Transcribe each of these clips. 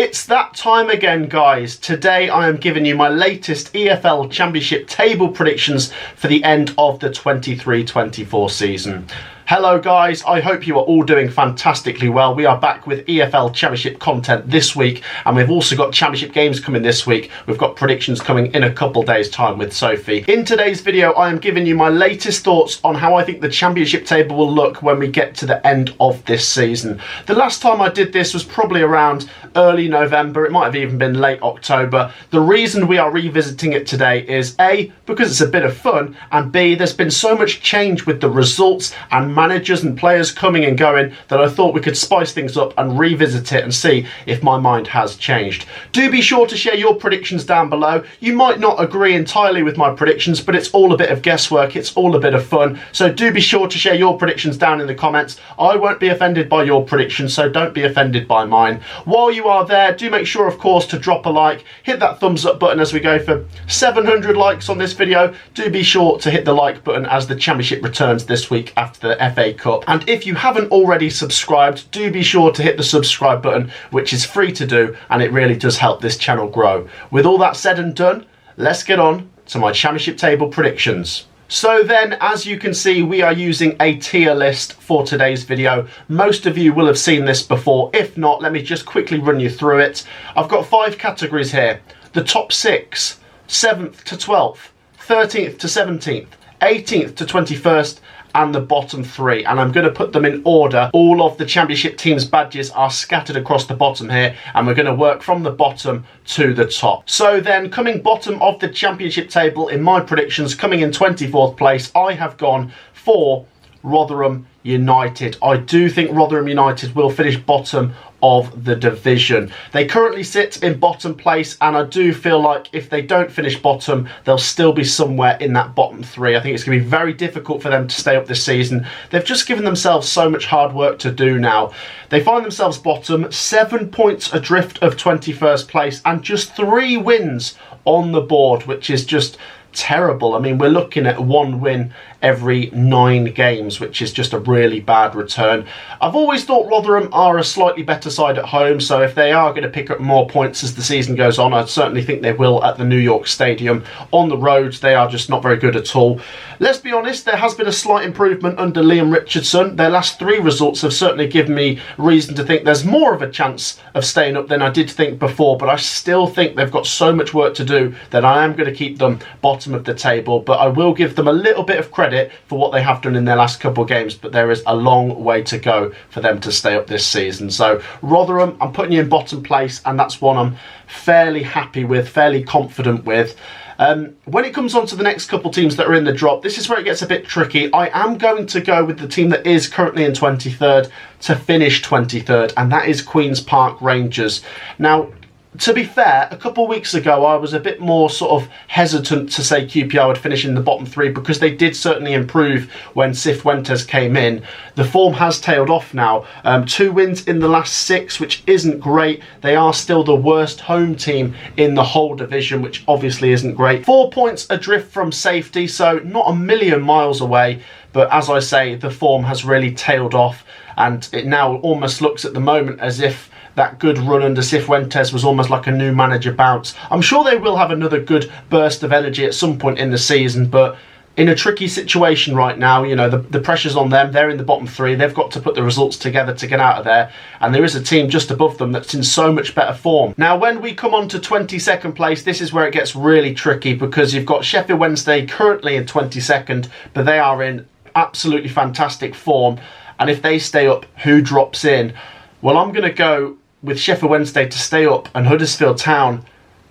It's that time again, guys. Today I am giving you my latest EFL Championship table predictions for the end of the 23-24 season. Hello guys, I hope you are all doing fantastically well. We are back with EFL Championship content this week, and we've also got Championship games coming this week. We've got predictions coming in a couple days time with Sophie. In today's video I am giving you my latest thoughts on how I think the Championship table will look when we get to the end of this season. The last time I did this was probably around early November, it might have even been late October. The reason we are revisiting it today is A, because it's a bit of fun, and B, there's been so much change with the results and managers and players coming and going that I thought we could spice things up and revisit it and see if my mind has changed. Do be sure to share your predictions down below. You might not agree entirely with my predictions, but it's all a bit of guesswork, it's all a bit of fun, so do be sure to share your predictions down in the comments. I won't be offended by your predictions, so don't be offended by mine. While you are there, do make sure of course to drop a like, hit that thumbs up button as we go for 700 likes on this video. Do be sure to hit the like button as the Championship returns this week after the FA Cup. And if you haven't already subscribed, do be sure to hit the subscribe button, which is free to do, and it really does help this channel grow. With all that said and done, let's get on to my Championship table predictions. So then, as you can see, we are using a tier list for today's video. Most of you will have seen this before. If not, let me just quickly run you through it. I've got 5 categories here. The top 6, 7th to 12th, 13th to 17th, 18th to 21st, and the bottom 3, and I'm going to put them in order. All of the Championship teams' badges are scattered across the bottom here, and we're going to work from the bottom to the top. So then, coming bottom of the Championship table in my predictions, coming in 24th place, I have gone for Rotherham United. I do think Rotherham United will finish bottom of the division. They currently sit in bottom place, and I do feel like if they don't finish bottom, they'll still be somewhere in that bottom 3. I think it's going to be very difficult for them to stay up this season. They've just given themselves so much hard work to do now. They find themselves bottom, 7 points adrift of 21st place, and just 3 wins on the board, which is just terrible. I mean, we're looking at 1 win every 9 games, which is just a really bad return. I've always thought Rotherham are a slightly better side at home, so if they are going to pick up more points as the season goes on, I certainly think they will at the New York Stadium. On the road, they are just not very good at all. Let's be honest, there has been a slight improvement under Liam Richardson. Their last 3 results have certainly given me reason to think there's more of a chance of staying up than I did think before, but I still think they've got so much work to do that I am going to keep them bottom of the table, but I will give them a little bit of credit for what they have done in their last couple of games, but there is a long way to go for them to stay up this season. So Rotherham, I'm putting you in bottom place, and that's one I'm fairly happy with, fairly confident with. When it comes on to the next couple teams that are in the drop, this is where it gets a bit tricky. I am going to go with the team that is currently in 23rd to finish 23rd, and that is Queen's Park Rangers. Now, to be fair, a couple of weeks ago I was a bit more sort of hesitant to say QPR would finish in the bottom 3 because they did certainly improve when Cifuentes came in. The form has tailed off now. 2 wins in the last 6, which isn't great. They are still the worst home team in the whole division, which obviously isn't great. 4 points adrift from safety, so not a million miles away, but as I say, the form has really tailed off, and it now almost looks at the moment as if that good run under Cifuentes was almost like a new manager bounce. I'm sure they will have another good burst of energy at some point in the season, but in a tricky situation right now, you know, the pressure's on them. They're in the bottom 3. They've got to put the results together to get out of there, and there is a team just above them that's in so much better form. Now, when we come on to 22nd place, this is where it gets really tricky, because you've got Sheffield Wednesday currently in 22nd, but they are in absolutely fantastic form, and if they stay up, who drops in? Well, I'm going to go with Sheffield Wednesday to stay up and Huddersfield Town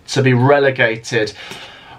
to be relegated.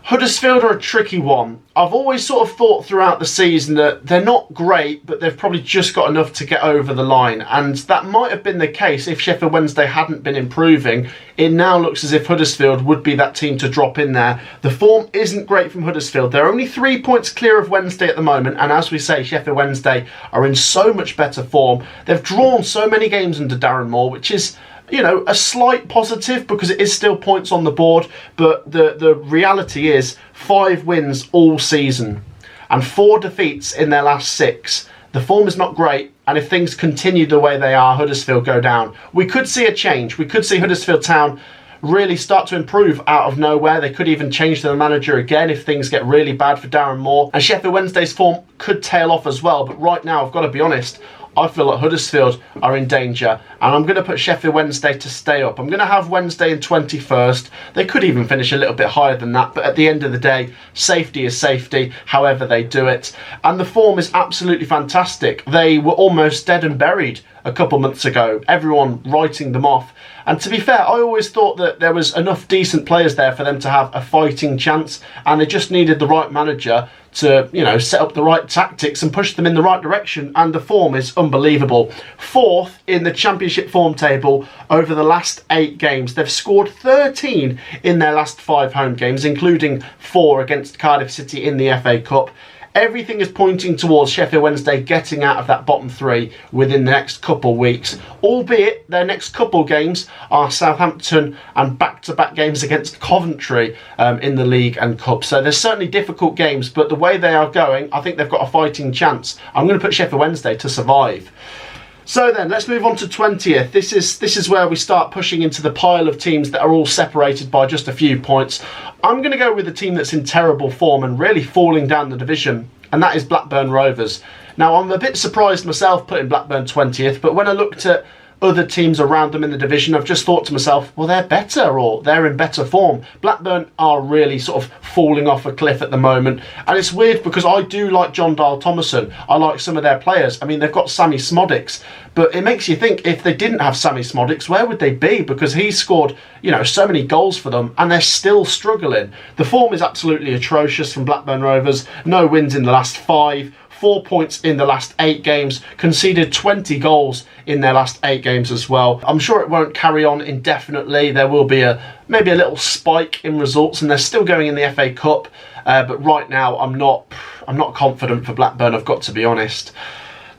Huddersfield are a tricky one. I've always sort of thought throughout the season that they're not great, but they've probably just got enough to get over the line. And that might have been the case if Sheffield Wednesday hadn't been improving. It now looks as if Huddersfield would be that team to drop in there. The form isn't great from Huddersfield. They're only 3 points clear of Wednesday at the moment. And as we say, Sheffield Wednesday are in so much better form. They've drawn so many games under Darren Moore, which is, you know, a slight positive because it is still points on the board, but the reality is 5 wins all season and 4 defeats in their last 6. The form is not great, and if things continue the way they are, Huddersfield go down. We could see a change. We could see Huddersfield Town really start to improve out of nowhere. They could even change their manager again if things get really bad for Darren Moore. And Sheffield Wednesday's form could tail off as well. But right now, I've got to be honest, I feel like Huddersfield are in danger, and I'm going to put Sheffield Wednesday to stay up. I'm going to have Wednesday in 21st. They could even finish a little bit higher than that, but at the end of the day, safety is safety, however they do it. And the form is absolutely fantastic. They were almost dead and buried a couple months ago, everyone writing them off. And to be fair, I always thought that there was enough decent players there for them to have a fighting chance, and they just needed the right manager to, you know, set up the right tactics and push them in the right direction, and the form is unbelievable. 4th in the Championship form table over the last 8 games. They've scored 13 in their last 5 home games, including 4 against Cardiff City in the FA Cup. Everything is pointing towards Sheffield Wednesday getting out of that bottom 3 within the next couple weeks, albeit their next couple games are Southampton and back-to-back games against Coventry in the League and Cup. So there's certainly difficult games, but the way they are going, I think they've got a fighting chance. I'm going to put Sheffield Wednesday to survive. So then, let's move on to 20th. This is where we start pushing into the pile of teams that are all separated by just a few points. I'm going to go with a team that's in terrible form and really falling down the division, and that is Blackburn Rovers. Now, I'm a bit surprised myself putting Blackburn 20th, but when I looked at other teams around them in the division, I've just thought to myself, well, they're better, or they're in better form. Blackburn are really sort of falling off a cliff at the moment, and it's weird because I do like John Dahl-Thomason. I like some of their players. I mean, they've got Sammy Smodics, but it makes you think, if they didn't have Sammy Smodics, where would they be? Because he scored, you know, so many goals for them, and they're still struggling. The form is absolutely atrocious from Blackburn Rovers. No wins in the last 5. 4 points in the last 8 games, conceded 20 goals in their last 8 games as well. I'm sure it won't carry on indefinitely. There will be maybe a little spike in results, and they're still going in the FA Cup. But right now, I'm not confident for Blackburn, I've got to be honest.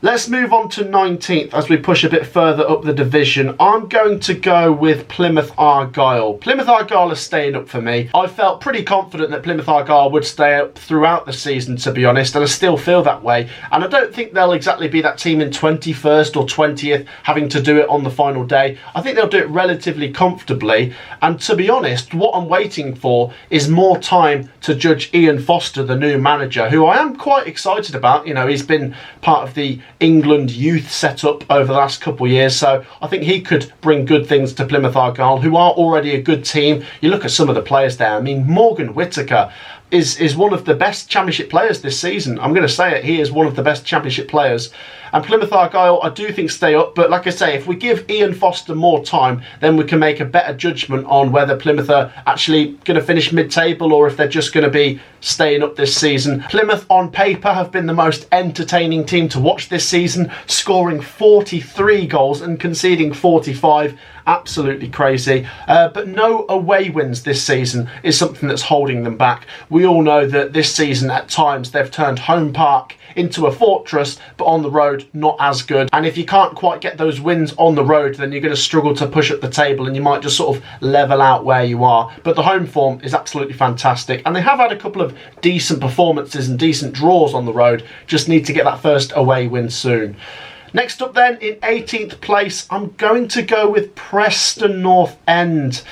Let's move on to 19th as we push a bit further up the division. I'm going to go with Plymouth Argyle. Plymouth Argyle are staying up for me. I felt pretty confident that Plymouth Argyle would stay up throughout the season, to be honest, and I still feel that way. And I don't think they'll exactly be that team in 21st or 20th having to do it on the final day. I think they'll do it relatively comfortably. And to be honest, what I'm waiting for is more time to judge Ian Foster, the new manager, who I am quite excited about. You know, he's been part of the England youth setup over the last couple of years, so I think he could bring good things to Plymouth Argyle, who are already a good team. You look at some of the players there. I mean, Morgan Whittaker is one of the best Championship players this season. I'm going to say it, he is one of the best Championship players. And Plymouth Argyle, I do think, stay up, but like I say, if we give Ian Foster more time, then we can make a better judgment on whether Plymouth are actually going to finish mid-table or if they're just going to be staying up this season. Plymouth, on paper, have been the most entertaining team to watch this season, scoring 43 goals and conceding 45. Absolutely crazy. But no away wins this season is something that's holding them back. We all know that this season, at times, they've turned Home Park into a fortress, but on the road, not as good. And if you can't quite get those wins on the road, then you're going to struggle to push up the table, and you might just sort of level out where you are. But the home form is absolutely fantastic, and they have had a couple of decent performances and decent draws on the road. Just need to get that first away win soon. Next up then, in 18th place, I'm going to go with Preston North End.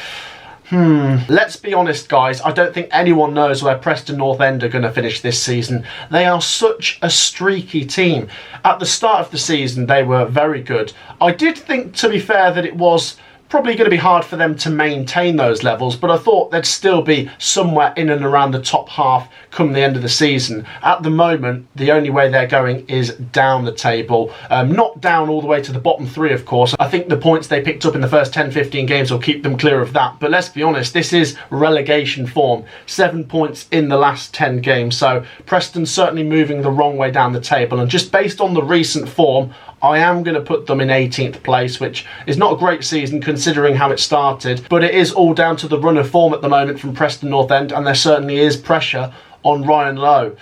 Let's be honest, guys, I don't think anyone knows where Preston North End are going to finish this season. They are such a streaky team. At the start of the season, they were very good. I did think, to be fair, that it was probably going to be hard for them to maintain those levels, but I thought they'd still be somewhere in and around the top half come the end of the season. At the moment, the only way they're going is down the table. Not down all the way to the bottom 3, of course. I think the points they picked up in the first 10-15 games will keep them clear of that. But let's be honest, this is relegation form. 7 points in the last 10 games. So Preston's certainly moving the wrong way down the table. And just based on the recent form, I am going to put them in 18th place, which is not a great season considering how it started, but it is all down to the run of form at the moment from Preston North End, and there certainly is pressure on Ryan Lowe.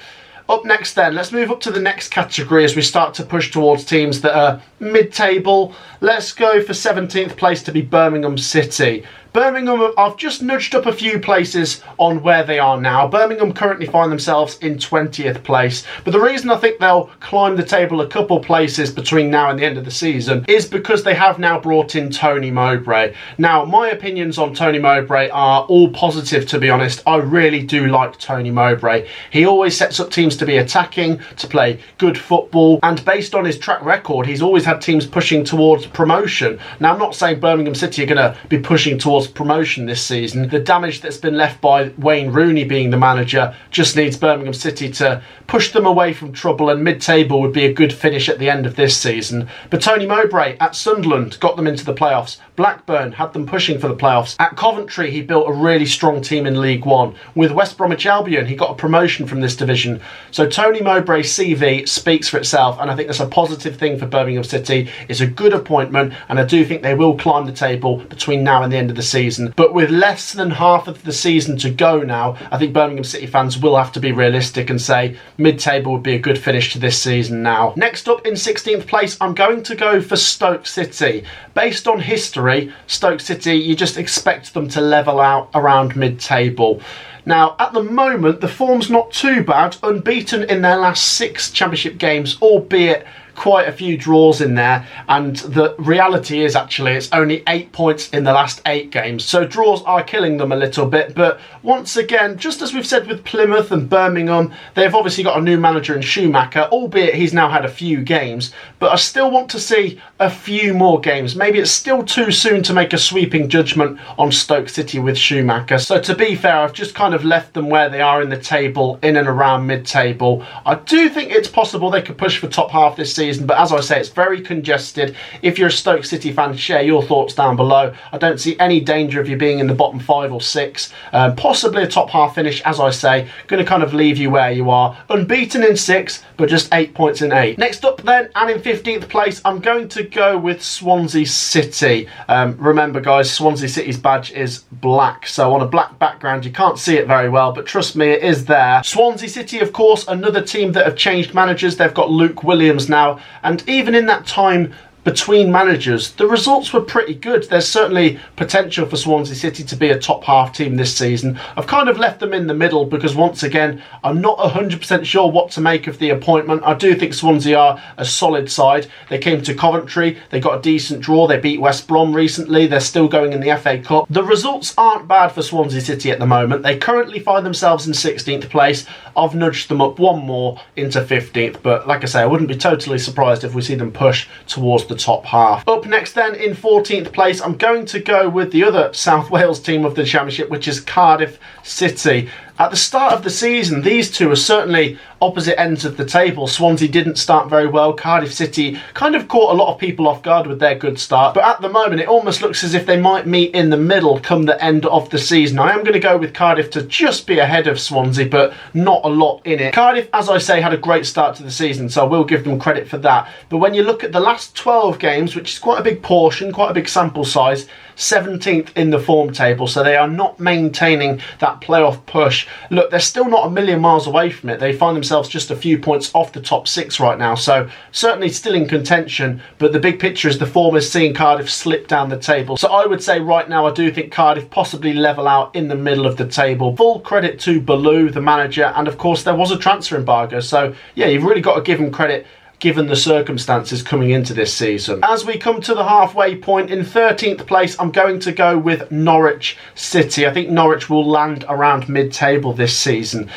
Up next then, let's move up to the next category as we start to push towards teams that are mid-table. Let's go for 17th place to be Birmingham City. Birmingham, I've just nudged up a few places on where they are now. Birmingham currently find themselves in 20th place, but the reason I think they'll climb the table a couple places between now and the end of the season is because they have now brought in Tony Mowbray. Now, my opinions on Tony Mowbray are all positive, to be honest. I really do like Tony Mowbray. He always sets up teams to be attacking, to play good football, and based on his track record, he's always had teams pushing towards promotion. Now, I'm not saying Birmingham City are going to be pushing towards promotion this season. The damage that's been left by Wayne Rooney being the manager just needs Birmingham City to push them away from trouble, and mid-table would be a good finish at the end of this season. But Tony Mowbray at Sunderland got them into the playoffs. Blackburn had them pushing for the playoffs. At Coventry, he built a really strong team in League One. With West Bromwich Albion, he got a promotion from this division. So Tony Mowbray's CV speaks for itself, and I think that's a positive thing for Birmingham City. It's a good appointment, and I do think they will climb the table between now and the end of the season. But with less than half of the season to go now, I think Birmingham City fans will have to be realistic and say mid-table would be a good finish to this season now. Next up in 16th place, I'm going to go for Stoke City. Based on history, Stoke City, you just expect them to level out around mid-table. Now, at the moment, the form's not too bad. Unbeaten in their last 6 Championship games, albeit quite a few draws in there, and the reality is actually it's only 8 points in the last 8 games, so draws are killing them a little bit. But once again, just as we've said with Plymouth and Birmingham, they've obviously got a new manager in Schumacher, albeit he's now had a few games, but I still want to see a few more games. Maybe it's still too soon to make a sweeping judgment on Stoke City with Schumacher, so to be fair, I've just kind of left them where they are in the table, in and around mid-table. I do think it's possible they could push for top half this season, but as I say, it's very congested. If you're a Stoke City fan, share your thoughts down below. I don't see any danger of you being in the bottom 5 or 6, possibly a top half finish. As I say, going to kind of leave you where you are, unbeaten in 6, but just 8 points in 8. Next up then, and in 15th place, I'm going to go with Swansea City. Remember guys, Swansea City's badge is black, so on a black background you can't see it very well, but trust me, it is there. Swansea City, of course, another team that have changed managers. They've got Luke Williams now, and even in that time between managers, the results were pretty good. There's certainly potential for Swansea City to be a top half team this season. I've kind of left them in the middle because, once again, I'm not 100% sure what to make of the appointment. I do think Swansea are a solid side. They came to Coventry, they got a decent draw, they beat West Brom recently, they're still going in the FA Cup. The results aren't bad for Swansea City at the moment. They currently find themselves in 16th place. I've nudged them up one more into 15th, but like I say, I wouldn't be totally surprised if we see them push towards the top half. Up next then, in 14th place, I'm going to go with the other South Wales team of the Championship, which is Cardiff City. At the start of the season, these two are certainly opposite ends of the table. Swansea didn't start very well. Cardiff City kind of caught a lot of people off guard with their good start. But at the moment, it almost looks as if they might meet in the middle come the end of the season. I am going to go with Cardiff to just be ahead of Swansea, but not a lot in it. Cardiff, as I say, had a great start to the season, so I will give them credit for that. But when you look at the last 12 games, which is quite a big portion, quite a big sample size, 17th in the form table, so they are not maintaining that playoff push. Look, they're still not a million miles away from it. They find themselves just a few points off the top 6 right now, so certainly still in contention, but the big picture is the form is seeing Cardiff slip down the table. So I would say right now I do think Cardiff possibly level out in the middle of the table. Full credit to Baloo, the manager, and of course there was a transfer embargo, so yeah, you've really got to give him credit given the circumstances coming into this season. As we come to the halfway point, in 13th place, I'm going to go with Norwich City. I think Norwich will land around mid-table this season.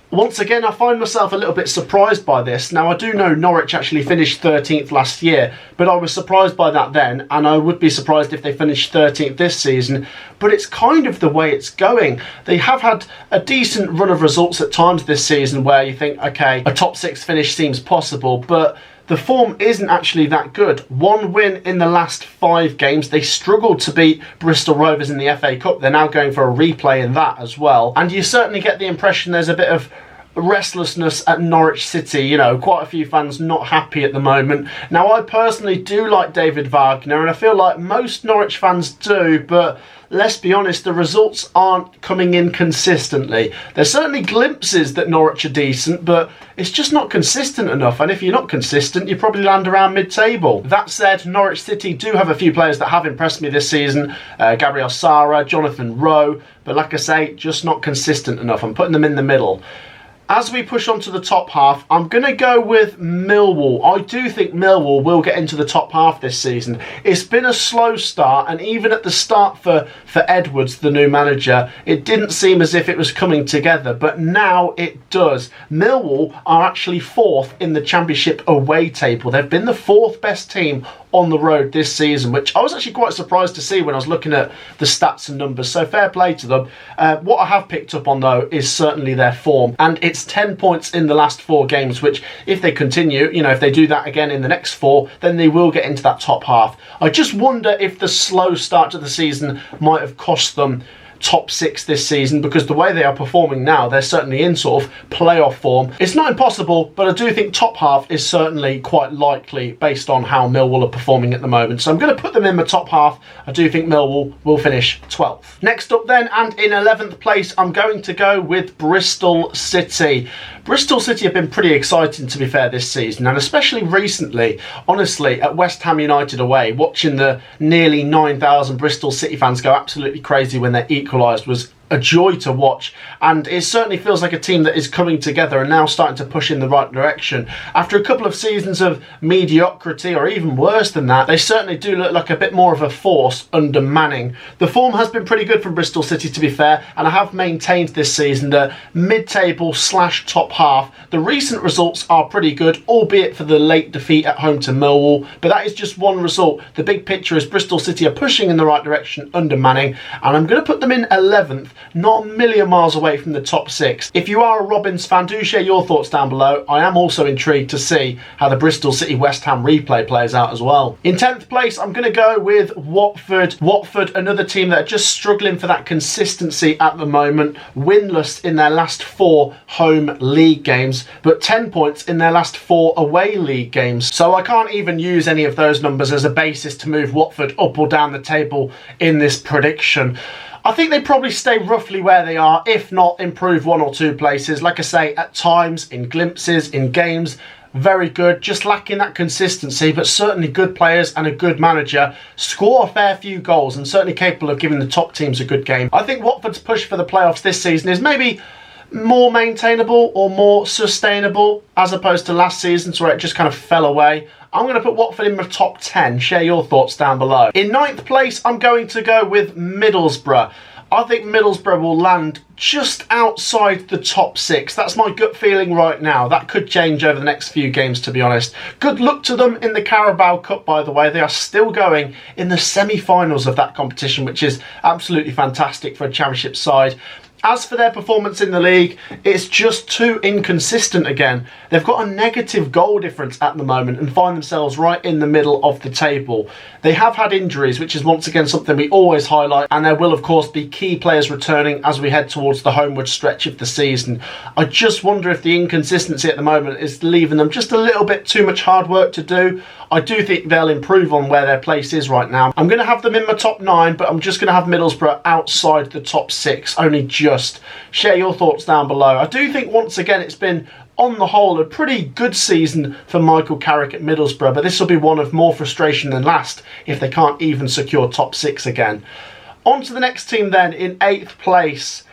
Once again, I find myself a little bit surprised by this. Now, I do know Norwich actually finished 13th last year, but I was surprised by that then, and I would be surprised if they finished 13th this season. But it's kind of the way it's going. They have had a decent run of results at times this season where you think, okay, a top 6 finish seems possible, but the form isn't actually that good. 1 win in the last 5 games. They struggled to beat Bristol Rovers in the FA Cup. They're now going for a replay in that as well. And you certainly get the impression there's a bit of restlessness at Norwich City. You know, quite a few fans not happy at the moment. Now, I personally do like David Wagner, and I feel like most Norwich fans do, but let's be honest, the results aren't coming in consistently. There's certainly glimpses that Norwich are decent, but it's just not consistent enough. And if you're not consistent, you probably land around mid-table. That said, Norwich City do have a few players that have impressed me this season. Gabriel Sara, Jonathan Rowe. But like I say, just not consistent enough. I'm putting them in the middle. As we push on to the top half, I'm going to go with Millwall. I do think Millwall will get into the top half this season. It's been a slow start, and even at the start for Edwards, the new manager, it didn't seem as if it was coming together, but now it does. Millwall are actually 4th in the Championship away table. They've been the 4th best team on the road this season, which I was actually quite surprised to see when I was looking at the stats and numbers, so fair play to them. What I have picked up on, though, is certainly their form, and it's 10 points in the last 4 games, which if they continue, you know, if they do that again in the next 4, then they will get into that top half. I just wonder if the slow start to the season might have cost them top 6 this season, because the way they are performing now, they're certainly in sort of playoff form. It's not impossible, but I do think top half is certainly quite likely based on how Millwall are performing at the moment. So I'm going to put them in my top half. I do think Millwall will finish 12th. Next up then, and in 11th place, I'm going to go with Bristol City. Bristol City have been pretty exciting, to be fair, this season, and especially recently. Honestly, at West Ham United away, watching the nearly 9,000 Bristol City fans go absolutely crazy when they equalised was a joy to watch, and it certainly feels like a team that is coming together and now starting to push in the right direction. After a couple of seasons of mediocrity, or even worse than that, they certainly do look like a bit more of a force under Manning. The form has been pretty good from Bristol City, to be fair, and I have maintained this season that mid-table / top half. The recent results are pretty good, albeit for the late defeat at home to Millwall, but that is just one result. The big picture is Bristol City are pushing in the right direction under Manning, and I'm going to put them in 11th. Not a million miles away from the top 6. If you are a Robins fan, do share your thoughts down below. I am also intrigued to see how the Bristol City West Ham replay plays out as well. In 10th place, I'm going to go with Watford. Watford, another team that are just struggling for that consistency at the moment. Winless in their last 4 home league games, but 10 points in their last 4 away league games. So I can't even use any of those numbers as a basis to move Watford up or down the table in this prediction. I think they probably stay roughly where they are, if not improve 1 or 2 places. Like I say, at times, in glimpses, in games, very good, just lacking that consistency, but certainly good players and a good manager. Score a fair few goals and certainly capable of giving the top teams a good game. I think Watford's push for the playoffs this season is maybe more maintainable or more sustainable as opposed to last season's where it just kind of fell away. I'm going to put Watford in my top 10. Share your thoughts down below. In 9th place, I'm going to go with Middlesbrough. I think Middlesbrough will land just outside the top 6. That's my gut feeling right now. That could change over the next few games, to be honest. Good luck to them in the Carabao Cup, by the way. They are still going in the semi-finals of that competition, which is absolutely fantastic for a Championship side. As for their performance in the league, it's just too inconsistent again. They've got a negative goal difference at the moment and find themselves right in the middle of the table. They have had injuries, which is once again something we always highlight, and there will of course be key players returning as we head towards the homeward stretch of the season. I just wonder if the inconsistency at the moment is leaving them just a little bit too much hard work to do. I do think they'll improve on where their place is right now. I'm going to have them in my top 9, but I'm just going to have Middlesbrough outside the top 6, only just. Share your thoughts down below. I do think once again it's been, on the whole, a pretty good season for Michael Carrick at Middlesbrough, but this will be one of more frustration than last if they can't even secure top 6 again. On to the next team then, in 8th place.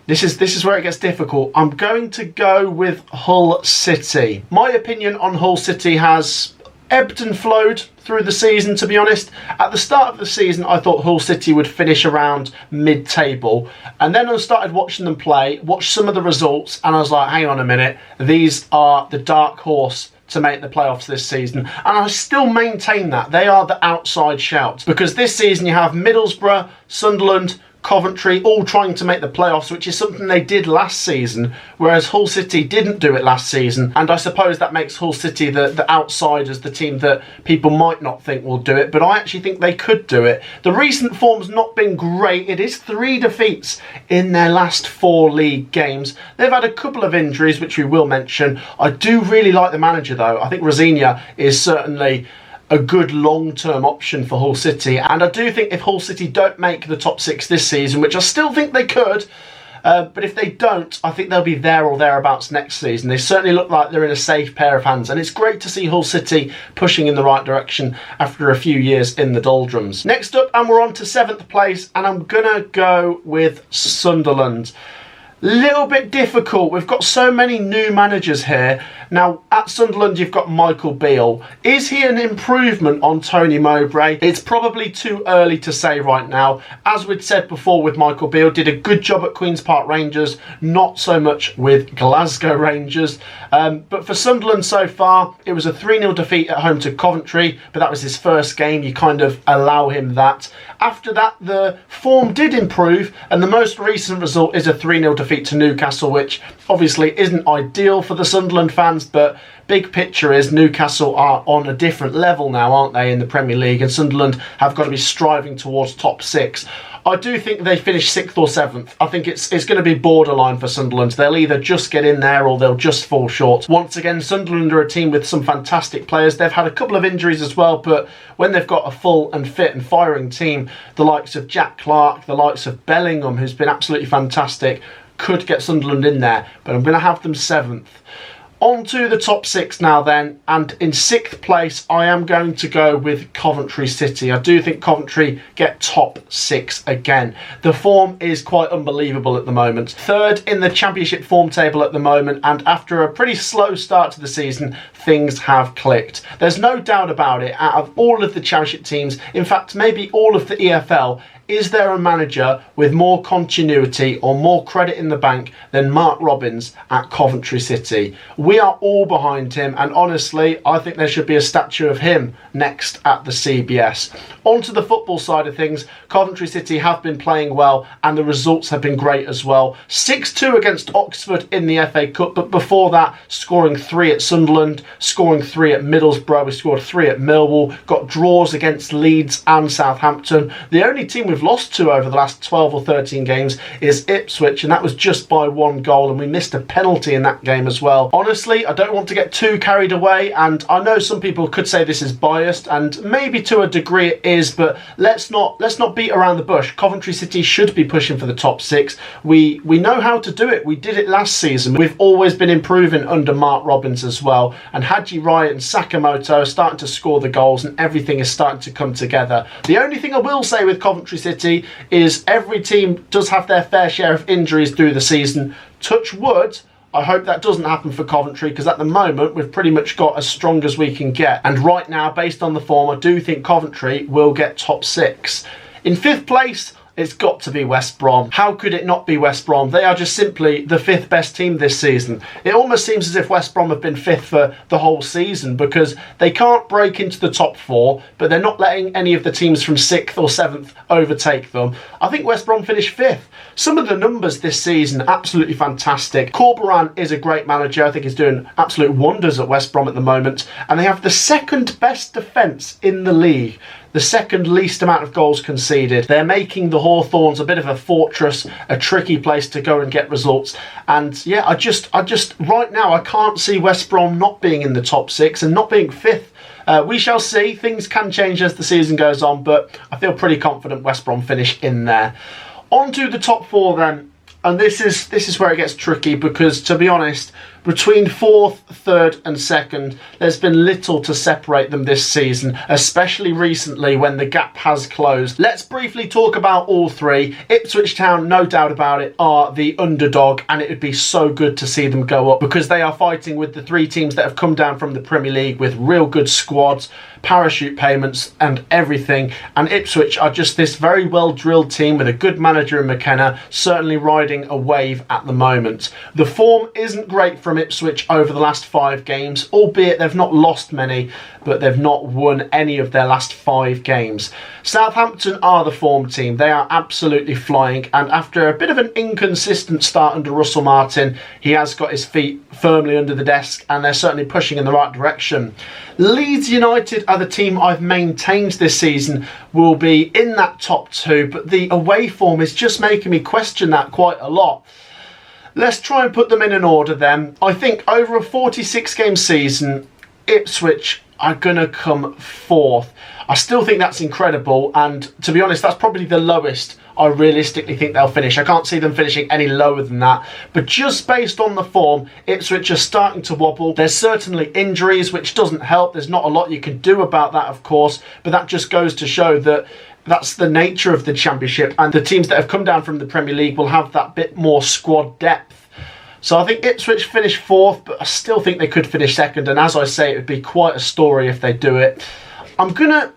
This is where it gets difficult. I'm going to go with Hull City. My opinion on Hull City has ebbed and flowed through the season, to be honest. At the start of the season, I thought Hull City would finish around mid-table. And then I started watching them play, watched some of the results, and I was like, hang on a minute, these are the dark horse to make the playoffs this season. And I still maintain that. They are the outside shout. Because this season you have Middlesbrough, Sunderland, Coventry, all trying to make the playoffs, which is something they did last season, whereas Hull City didn't do it last season. And I suppose that makes Hull City the outsiders, the team that people might not think will do it, but I actually think they could do it. The recent form's not been great. It is 3 defeats in their last 4 league games. They've had a couple of injuries, which we will mention. I do really like the manager, though. I think Rosinia is certainly a good long-term option for Hull City, and I do think if Hull City don't make the top 6 this season, which I still think they could, but if they don't, I think they'll be there or thereabouts next season. They certainly look like they're in a safe pair of hands, and it's great to see Hull City pushing in the right direction after a few years in the doldrums. Next up, and we're on to 7th place, and I'm gonna go with Sunderland. Little bit difficult. We've got so many new managers here. Now, at Sunderland, you've got Michael Beale. Is he an improvement on Tony Mowbray? It's probably too early to say right now. As we'd said before with Michael Beale, did a good job at Queen's Park Rangers, not so much with Glasgow Rangers. But for Sunderland so far, it was a 3-0 defeat at home to Coventry, but that was his first game. You kind of allow him that. After that, the form did improve, and the most recent result is a 3-0 defeat to Newcastle, which obviously isn't ideal for the Sunderland fans, but big picture is Newcastle are on a different level now, aren't they, in the Premier League, and Sunderland have got to be striving towards top 6. I do think they finish 6th or 7th. I think it's going to be borderline for Sunderland. They'll either just get in there or they'll just fall short. Once again, Sunderland are a team with some fantastic players. They've had a couple of injuries as well, but when they've got a full and fit and firing team, the likes of Jack Clark, the likes of Bellingham, who's been absolutely fantastic, could get Sunderland in there, but I'm going to have them 7th. On to the top 6 now then, and in 6th place I am going to go with Coventry City. I do think Coventry get top 6 again. The form is quite unbelievable at the moment. 3rd in the Championship form table at the moment, and after a pretty slow start to the season, things have clicked. There's no doubt about it. Out of all of the Championship teams, in fact maybe all of the EFL, is there a manager with more continuity or more credit in the bank than Mark Robins at Coventry City? We are all behind him, and honestly, I think there should be a statue of him next at the CBS. On to the football side of things, Coventry City have been playing well, and the results have been great as well. 6-2 against Oxford in the FA Cup, but before that, scoring 3 at Sunderland, scoring 3 at Middlesbrough, we scored 3 at Millwall, got draws against Leeds and Southampton. The only team we've lost to over the last 12 or 13 games is Ipswich, and that was just by 1 goal, and we missed a penalty in that game as well. Honestly, I don't want to get too carried away, and I know some people could say this is biased, and maybe to a degree it is, but let's not beat around the bush. Coventry City should be pushing for the top 6. We know how to do it. We did it last season. We've always been improving under Mark Robins as well, and Haji Wright and Sakamoto are starting to score the goals, and everything is starting to come together. The only thing I will say with Coventry City is every team does have their fair share of injuries through the season. Touch wood, I hope that doesn't happen for Coventry, because at the moment we've pretty much got as strong as we can get. And right now, based on the form, I do think Coventry will get top 6. In 5th place, it's got to be West Brom. How could it not be West Brom? They are just simply the 5th best team this season. It almost seems as if West Brom have been 5th for the whole season, because they can't break into the top 4, but they're not letting any of the teams from 6th or 7th overtake them. I think West Brom finished 5th. Some of the numbers this season, absolutely fantastic. Corberan is a great manager. I think he's doing absolute wonders at West Brom at the moment. And they have the 2nd best defence in the league. The 2nd least amount of goals conceded. They're making the Hawthorns a bit of a fortress, a tricky place to go and get results. And yeah, I just right now, I can't see West Brom not being in the top 6 and not being 5th. We shall see. Things can change as the season goes on, but I feel pretty confident West Brom finish in there. On to the top 4 then, and this is where it gets tricky, because to be honest, between 4th, 3rd and 2nd, there's been little to separate them this season, especially recently when the gap has closed. Let's briefly talk about all 3. Ipswich Town, no doubt about it, are the underdog, and it would be so good to see them go up, because they are fighting with the 3 teams that have come down from the Premier League with real good squads, parachute payments and everything, and Ipswich are just this very well drilled team with a good manager in McKenna, certainly riding a wave at the moment. The form isn't great for from Ipswich over the last 5 games, albeit they've not lost many, but they've not won any of their last 5 games. Southampton are the form team. They are absolutely flying, and after a bit of an inconsistent start under Russell Martin, he has got his feet firmly under the desk, and they're certainly pushing in the right direction. Leeds United are the team I've maintained this season will be in that top 2, but the away form is just making me question that quite a lot. Let's try and put them in an order then. I think over a 46 game season, Ipswich are going to come 4th. I still think that's incredible, and to be honest, that's probably the lowest I realistically think they'll finish. I can't see them finishing any lower than that, but just based on the form, Ipswich are starting to wobble. There's certainly injuries, which doesn't help. There's not a lot you can do about that, of course, but that just goes to show that that's the nature of the Championship, and the teams that have come down from the Premier League will have that bit more squad depth. So I think Ipswich finish 4th, but I still think they could finish 2nd, and as I say, it would be quite a story if they do it. I'm gonna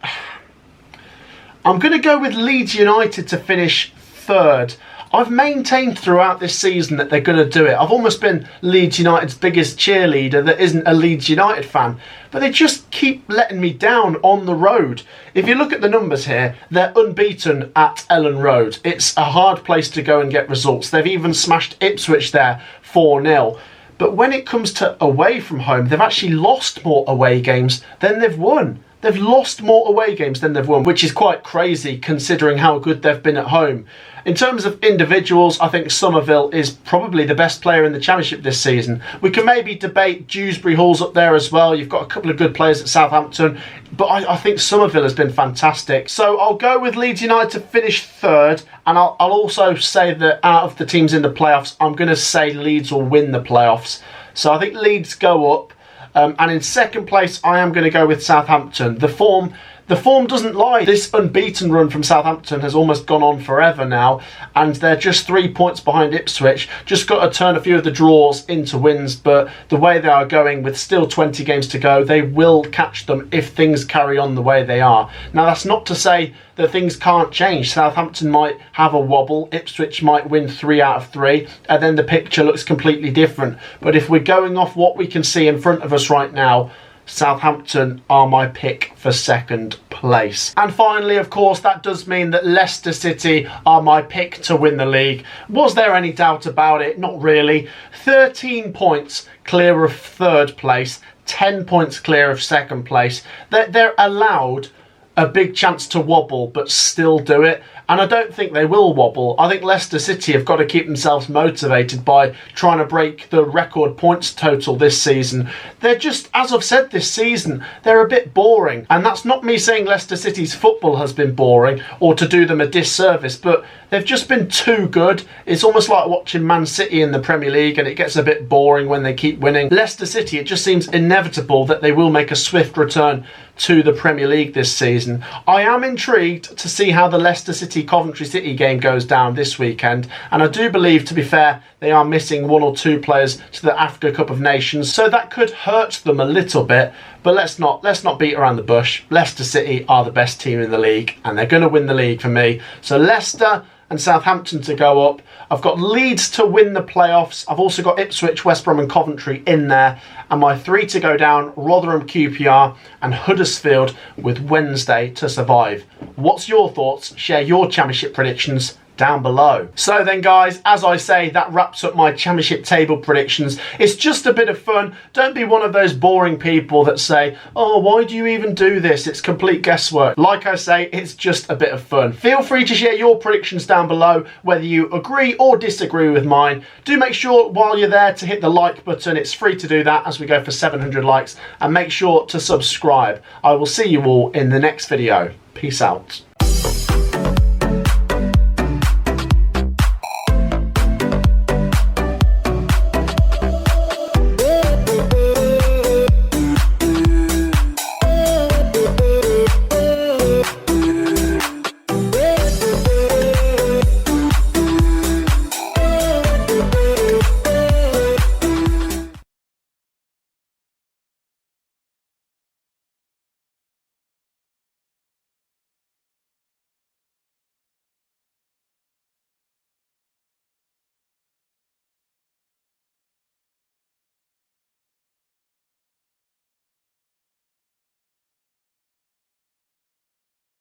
go with Leeds United to finish 3rd. I've maintained throughout this season that they're going to do it. I've almost been Leeds United's biggest cheerleader that isn't a Leeds United fan, but they just keep letting me down on the road. If you look at the numbers here, they're unbeaten at Ellen Road. It's a hard place to go and get results. They've even smashed Ipswich there 4-0. But when it comes to away from home, they've actually lost more away games than they've won. They've lost more away games than they've won, which is quite crazy considering how good they've been at home. In terms of individuals, I think Somerville is probably the best player in the Championship this season. We can maybe debate Dewsbury Hall's up there as well. You've got a couple of good players at Southampton, but I think Somerville has been fantastic. So I'll go with Leeds United to finish 3rd, and I'll also say that out of the teams in the playoffs, I'm going to say Leeds will win the playoffs. So I think Leeds go up. And in 2nd place, I am going to go with Southampton. The form doesn't lie. This unbeaten run from Southampton has almost gone on forever now, and they're just 3 points behind Ipswich. Just got to turn a few of the draws into wins, but the way they are going, with still 20 games to go, they will catch them if things carry on the way they are. Now, that's not to say that things can't change. Southampton might have a wobble, Ipswich might win 3 out of 3, and then the picture looks completely different. But if we're going off what we can see in front of us right now, Southampton are my pick for 2nd place. And finally, of course, that does mean that Leicester City are my pick to win the league. Was there any doubt about it? Not really. 13 points clear of 3rd place, 10 points clear of 2nd place. They're allowed a big chance to wobble, but still do it. And I don't think they will wobble. I think Leicester City have got to keep themselves motivated by trying to break the record points total this season. They're just, as I've said this season, they're a bit boring. And that's not me saying Leicester City's football has been boring or to do them a disservice, but they've just been too good. It's almost like watching Man City in the Premier League, and it gets a bit boring when they keep winning. Leicester City, it just seems inevitable that they will make a swift return to the Premier League this season. I am intrigued to see how the Leicester Coventry City game goes down this weekend, and I do believe, to be fair, they are missing 1 or 2 players to the Africa Cup of Nations, so that could hurt them a little bit. But let's not beat around the bush. Leicester City are the best team in the league, and they're going to win the league for me. So Leicester and Southampton to go up. I've got Leeds to win the playoffs. I've also got Ipswich, West Brom and Coventry in there. And my 3 to go down, Rotherham, QPR and Huddersfield, with Wednesday to survive. What's your thoughts? Share your Championship predictions down below. So then guys, as I say, that wraps up my Championship table predictions. It's just a bit of fun. Don't be one of those boring people that say, oh, why do you even do this? It's complete guesswork. Like I say, it's just a bit of fun. Feel free to share your predictions down below, whether you agree or disagree with mine. Do make sure while you're there to hit the like button. It's free to do that as we go for 700 likes, and make sure to subscribe. I will see you all in the next video. Peace out.